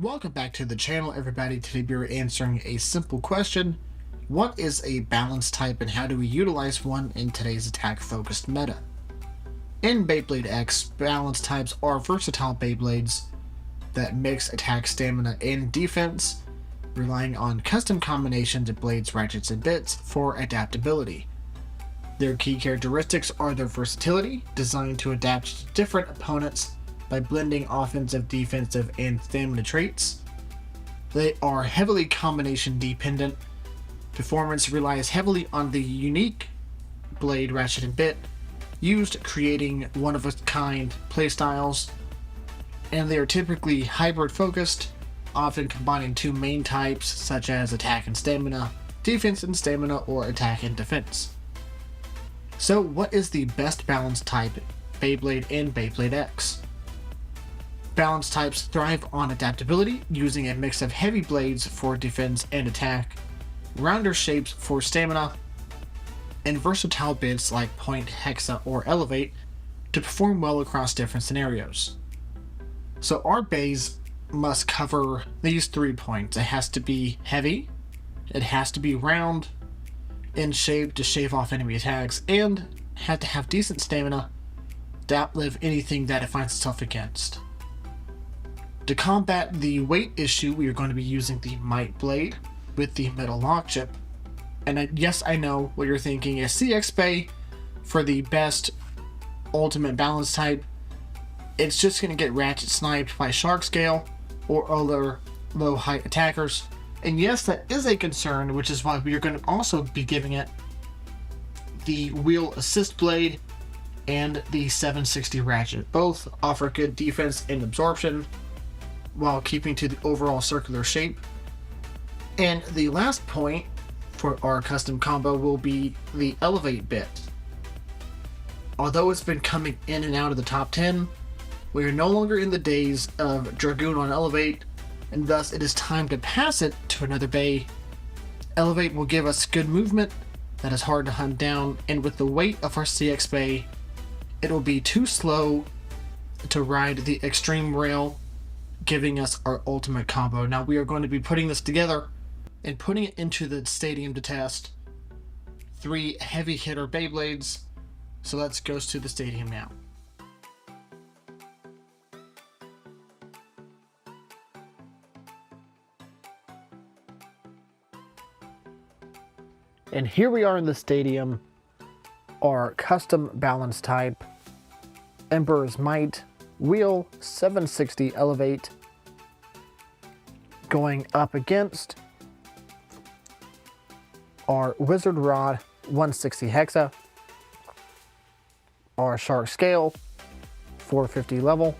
Welcome back to the channel, everybody. Today we're answering a simple question. What is a balance type and how do we utilize one in today's attack-focused meta? In Beyblade X, balance types are versatile Beyblades that mix attack, stamina, and defense, relying on custom combinations of blades, ratchets, and bits for adaptability. Their key characteristics are their versatility, designed to adapt to different opponents by blending offensive, defensive, and stamina traits. They are heavily combination dependent. Performance relies heavily on the unique blade, ratchet, and bit used, creating one-of-a-kind playstyles. And they are typically hybrid focused, often combining two main types such as attack and stamina, defense and stamina, or attack and defense. So what is the best balance type Beyblade and Beyblade X? Balance types thrive on adaptability, using a mix of heavy blades for defense and attack, rounder shapes for stamina, and versatile bits like point, hexa, or elevate to perform well across different scenarios. So our bays must cover these 3 points. It has to be heavy, it has to be round in shape to shave off enemy attacks, and have to have decent stamina to outlive anything that it finds itself against. To combat the weight issue, we are going to be using the Might Blade with the metal lock chip. And yes, I know what you're thinking is CX Bay for the best ultimate balance type. It's just going to get ratchet sniped by Shark Scale or other low height attackers. And yes, that is a concern, which is why we are going to also be giving it the Wheel Assist Blade and the 760 Ratchet. Both offer good defense and absorption while keeping to the overall circular shape. And the last point for our custom combo will be the Elevate bit. Although it's been coming in and out of the top 10, we are no longer in the days of Dragoon on Elevate, and thus it is time to pass it to another bay. Elevate will give us good movement that is hard to hunt down, and with the weight of our CX bay, it will be too slow to ride the extreme rail, giving us our ultimate combo. Now we are going to be putting this together and putting it into the stadium to test 3 heavy hitter Beyblades. So let's go to the stadium now. And here we are in the stadium, our custom balance type, Emperor's Might, Wheel 760 Elevate, going up against our Wizard Rod 160 Hexa, our Shark Scale 450 level,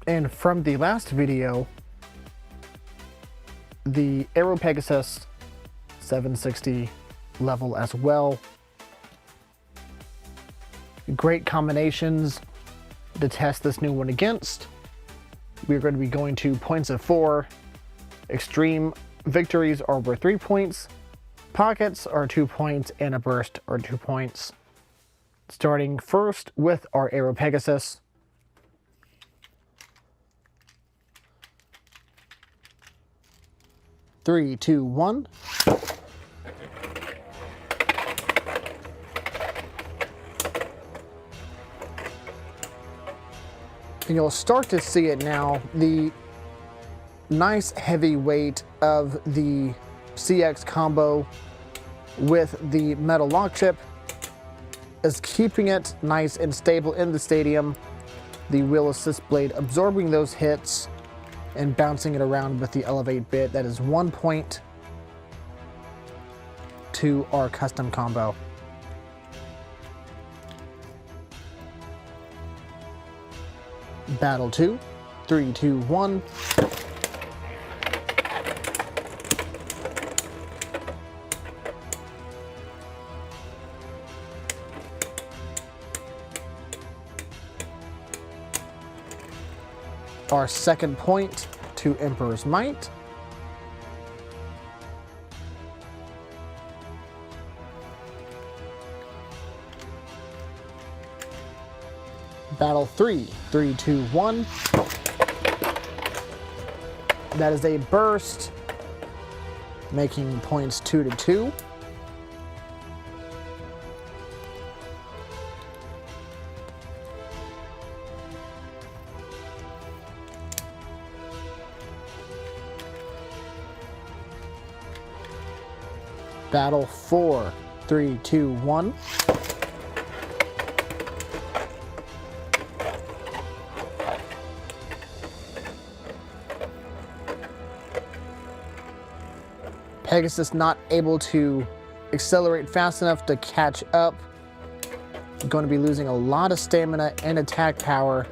and from the last video, the Aero Pegasus 760 level as well. Great combinations to test this new one against. We're going to be going to points of 4. Extreme victories are worth 3 points. Pockets are 2 points, and a burst are 2 points. Starting first with our Aero Pegasus. Three, two, one. And you'll start to see it now. The nice heavy weight of the CX combo with the metal lock chip is keeping it nice and stable in the stadium. The Wheel Assist Blade absorbing those hits and bouncing it around with the Elevate bit. That is 1 point to our custom combo. Battle 2, 3, 2, 1. Our second point to Emperor's Might. Battle 3, 3, 2, 1. That is a burst, making points 2 to 2. Battle 4, 3, 2, 1. Pegasus not able to accelerate fast enough to catch up. Going to be losing a lot of stamina and attack power.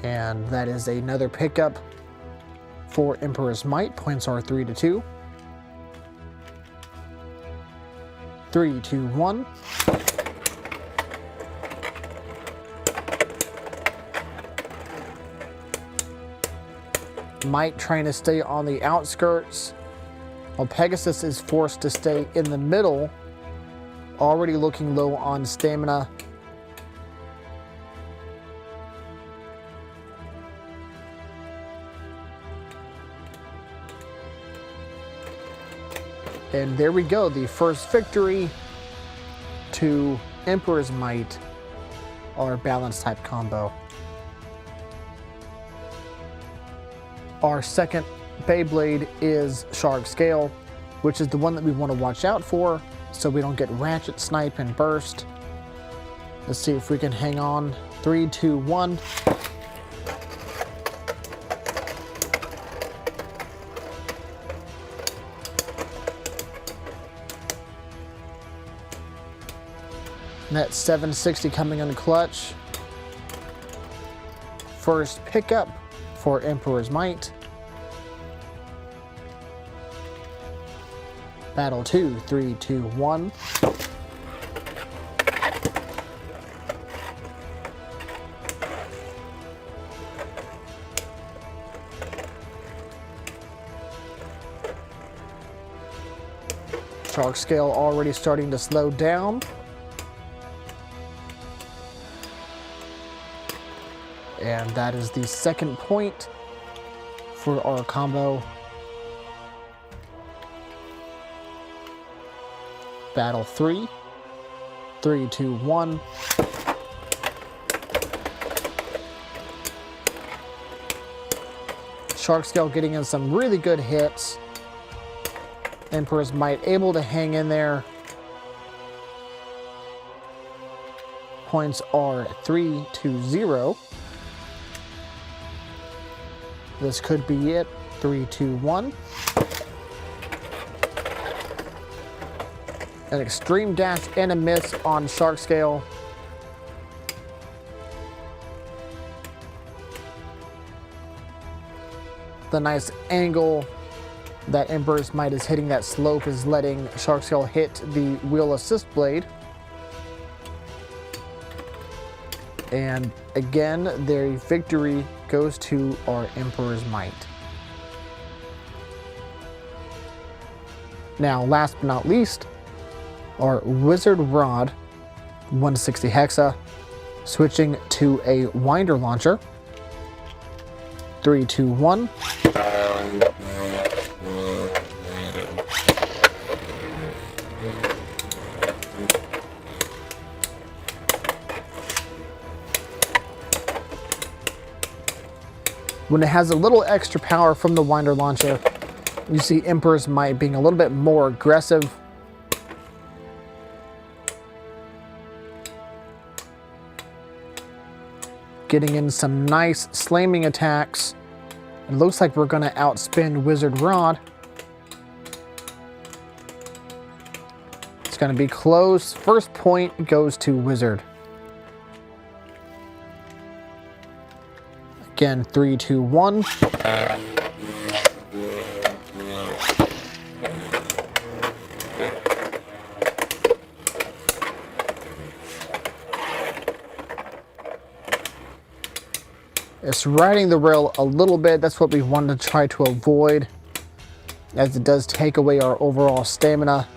And that is another pickup for Emperor's Might. Points are 3 to 2. 3, 2, 1. Might trying to stay on the outskirts, while Pegasus is forced to stay in the middle, already looking low on stamina. And there we go, the first victory to Emperor's Might, our balance type combo. Our second Beyblade is Shark Scale, which is the one that we want to watch out for so we don't get Ratchet, Snipe, and Burst. Let's see if we can hang on. 3, 2, 1. Net 760 coming in the clutch. First pickup for Emperor's Might. Battle 2, 3, 2, 1. Shark Scale already starting to slow down. And that is the second point for our combo. Battle 3, 3, 2, 1. Shark Scale getting in some really good hits. Emperor's Might able to hang in there. Points are 3 to 0. This could be it. 3, 2, 1. An extreme dash and a miss on Shark Scale. The nice angle that Emperor's Might is hitting that slope is letting Shark Scale hit the wheel assist blade. And again, their victory goes to our Emperor's Might. Now, last but not least, our Wizard Rod 160 Hexa, switching to a winder launcher. 3, 2, 1. When it has a little extra power from the winder launcher, you see Emperor's Might being a little bit more aggressive. Getting in some nice slamming attacks. It looks like we're going to outspin Wizard Rod. It's going to be close. First point goes to Wizard. Again, 3, 2, 1. It's riding the rail a little bit. That's what we want to try to avoid, as it does take away our overall stamina.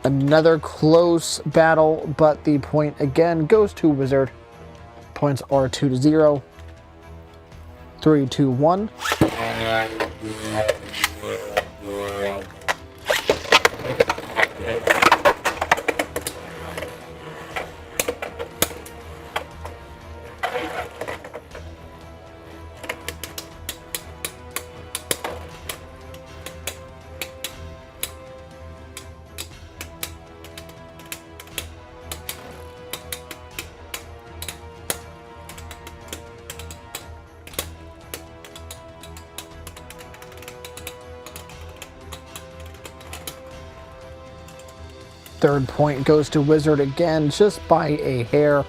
Another close battle, but the point again goes to Wizard. Points are 2-0. 3, 2, 1. Third point goes to Wizard again, just by a hair.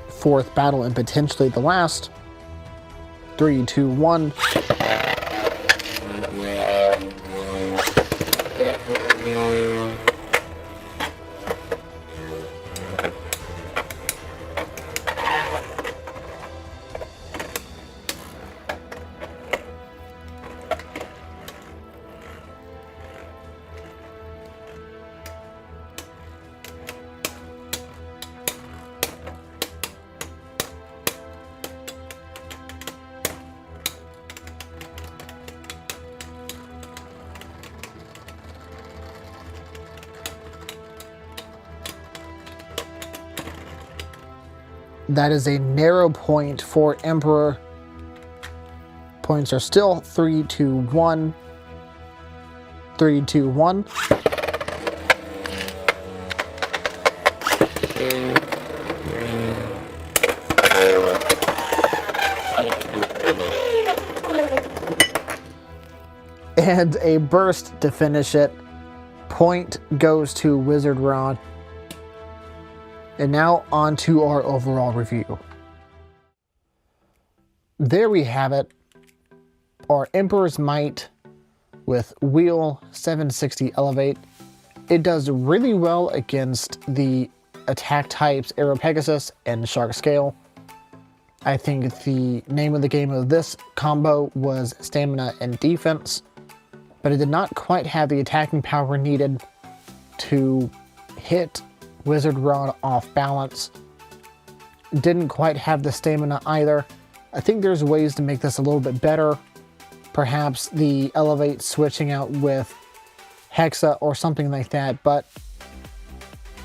Fourth battle and potentially the last. 3, 2, 1. That is a narrow point for Emperor. Points are still 3, 2, 1. 3, 2, 1. And a burst to finish it. Point goes to Wizard Rod. And now on to our overall review. There we have it. Our Emperor's Might with Wheel 760 Elevate. It does really well against the attack types Aero Pegasus and Shark Scale. I think the name of the game of this combo was Stamina and Defense, but it did not quite have the attacking power needed to hit Wizard Rod off balance. Didn't quite have the stamina either. I think there's ways to make this a little bit better. Perhaps the Elevate switching out with Hexa or something like that, but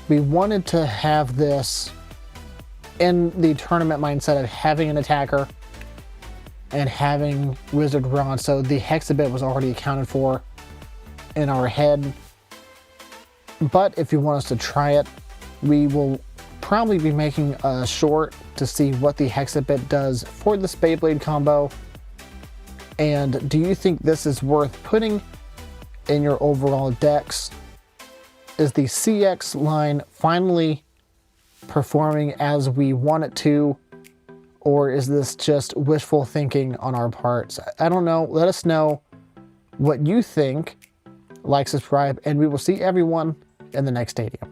we wanted to have this in the tournament mindset of having an attacker and having Wizard Rod, so the Hexa bit was already accounted for in our head. But if you want us to try it, we will probably be making a short to see what the Hexa bit does for this Beyblade combo. And do you think this is worth putting in your overall decks? Is the CX line finally performing as we want it to? Or is this just wishful thinking on our parts? I don't know. Let us know what you think. Like, subscribe, and we will see everyone in the next stadium.